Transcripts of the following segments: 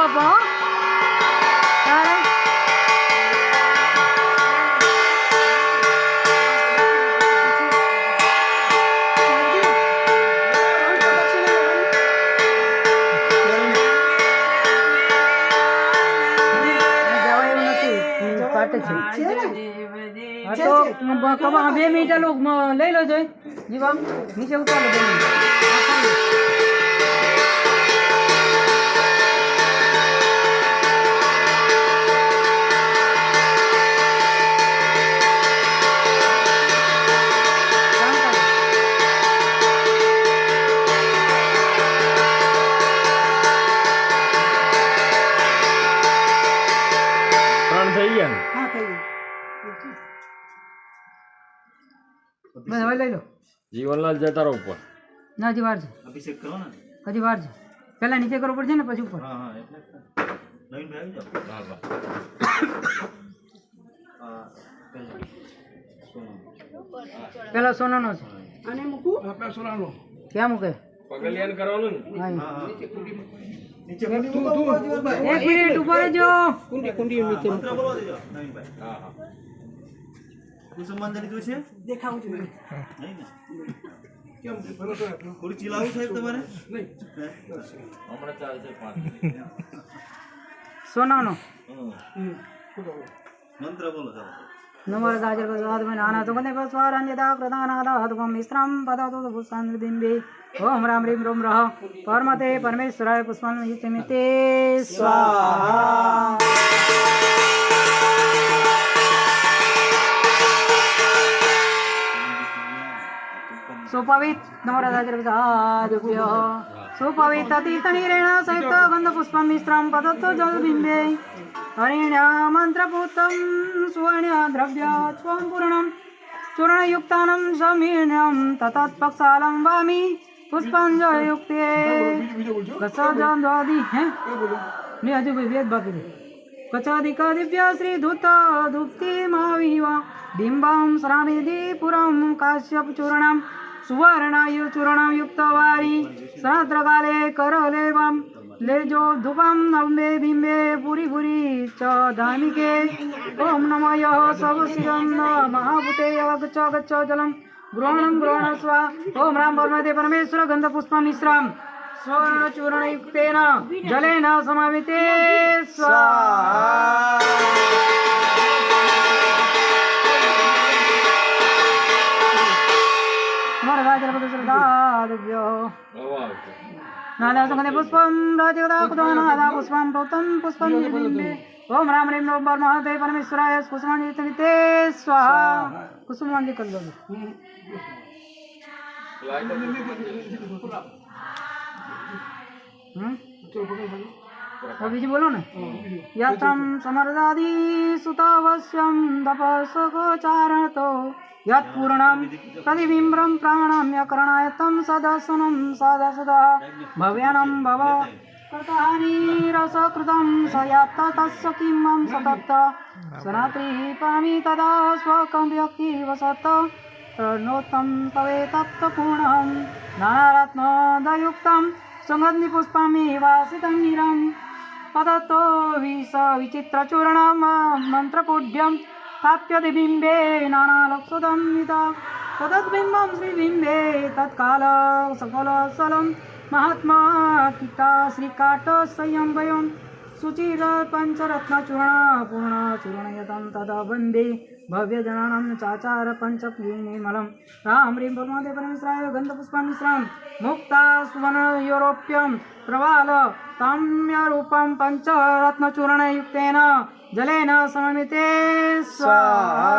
બાપા તારે तो 2 मिनिट लोग लई लो जोई जीवा नीचे उतार लो 2 मिनिट जीवनलाल जता रहो ऊपर ना जी वार अभिषेक करो ना हजी वार पहला नीचे करो पड़ ने પછી ઉપર हां हां એટલે નવીન ભાઈ આવી જાવ પેલા સોનાનો છે અને મૂકું આપણે સોનાનો ક્યાં મૂકે પગલિયાન કરવાનું ને હા નીચે કુંડી મૂકો જીવનભાઈ 1 મિનિટ ઉપર જો કુંડી નીચે મંત્ર બોલવા દેજો નવીન ભાઈ હા હા કુસુમાન દીધું છે દેખાવું જોઈએ નહીં ને કેમ ભલે તો થોડી ચીલાવું સાહેબ તમારે નહીં હમણાં ચાલશે 5 સોનાનો મંત્ર બોલો ચાલો નમર દાજર પ્રસાદ મે નાના તો બંને સ્વરાન્યતા પ્રદાનાદા હતમ મિશ્રમ પદાતો પુષ્પાન્વિબિંબે ઓમ રામ રીમ રોમ રહ પરમતે પરમેશ્વરાય પુષ્પાન્વિતે સ્વાહા सुपवित नवरदाजर्भ्य सुपवित तीर्थनीरेण सहित गन्धपुष्पं मिश्रं पदत्तो जलबिम्बे हरिण्या मन्त्रपूतं सुवर्ण्य द्रव्य स्वं पूर्णं चूर्णयुक्तानं समीर्ण्यं ततत्पक्षालं वामि पुष्पाञ्जलयुक्ते कचजन्दि हैं मैं हजू वेद बाकी कचादिक दिव्य श्री धूत धूप्ति माविव बिम्बं श्रामिदि पुरं काश्यप चूर्णं सुवर्णायु चूर्णं युक्तवारी सहस्रकाले करलेवं लेजो धूपं नवमे बिम्बे पुरी पुरी च धार्मिके ओम नमः सर्वशिवं न महाभूते गच्छ गच्छ जलं ग्रहणं ग्रहणस्व ओम राम परमते परमेश्वर गन्धपुष्पं मिश्रं स्वचूर्णयुक्तेन जलेन समाविते स्वाहा नादा सुगंधे पुष्पं राजगदा कुतनादा पुष्पं प्रोतं पुष्पं निर्बिम्बे ओम राम ह्रीं नमः परमते परमेश्वराय कुसुमांजलिते स्वाहा कुसुमांजलि कर लो अभी जी बोलो ना यत्रं समर्दादि सुतावश्यं तपसोचारणतो यत्पूर्णं प्रतिबिम्बं प्राणाम्यकरणाय तं सदसनं सदा सदा भव्यानं भव कर्तानि रसकृतं स यात्त तस्य किमं सतत्त सनात्रिः पामि तदा स्वकं व्यक्ति वसत् तन्नोत्तं तवेतत्पूर्णं नानारत्नदयुक्तं सुगन्धिपुष्पमि वासितं नीरं पदतो विचित्रचूर्णं मन्त्रपुड्यं ताप्यदिबिम्बे नानालक्षुदमिता तदद्बिम्बं श्रीबिम्बे तत्काल सकलसलं महात्मा किता श्रीकाटसंयं सुचिर पञ्चरत्नचूर्ण पूर्णचूर्णयतं तदा वन्दे भव्यजनानं चाचार पञ्चप्यूनिमलं राम ह्रीं परमते परमेश्वराय गन्धपुष्पमिश्रं मुक्ता सुवर्णयोरोप्यं प्रवाल ताम्यरूपं पञ्चरत्नचूर्णयुक्तेन जलेन सममिते स्वाहा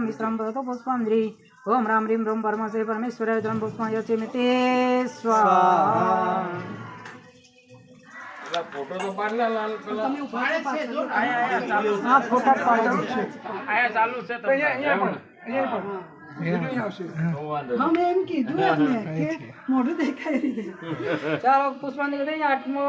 मिश्रम पुष्पांजलि ओम राम ह्रीं रोम परमसे परमेश्वराय जलम पुष्पांजलिते स्वाहा फोटो तो पाड़ ला लाल पेला हां फोटो पाड़ दो आया चालू છે તો અહીંયા આવશે हम एम की दुआ में मोटू देखाई रही ચાલો પુષ્પાંજલિ દઈ 8મો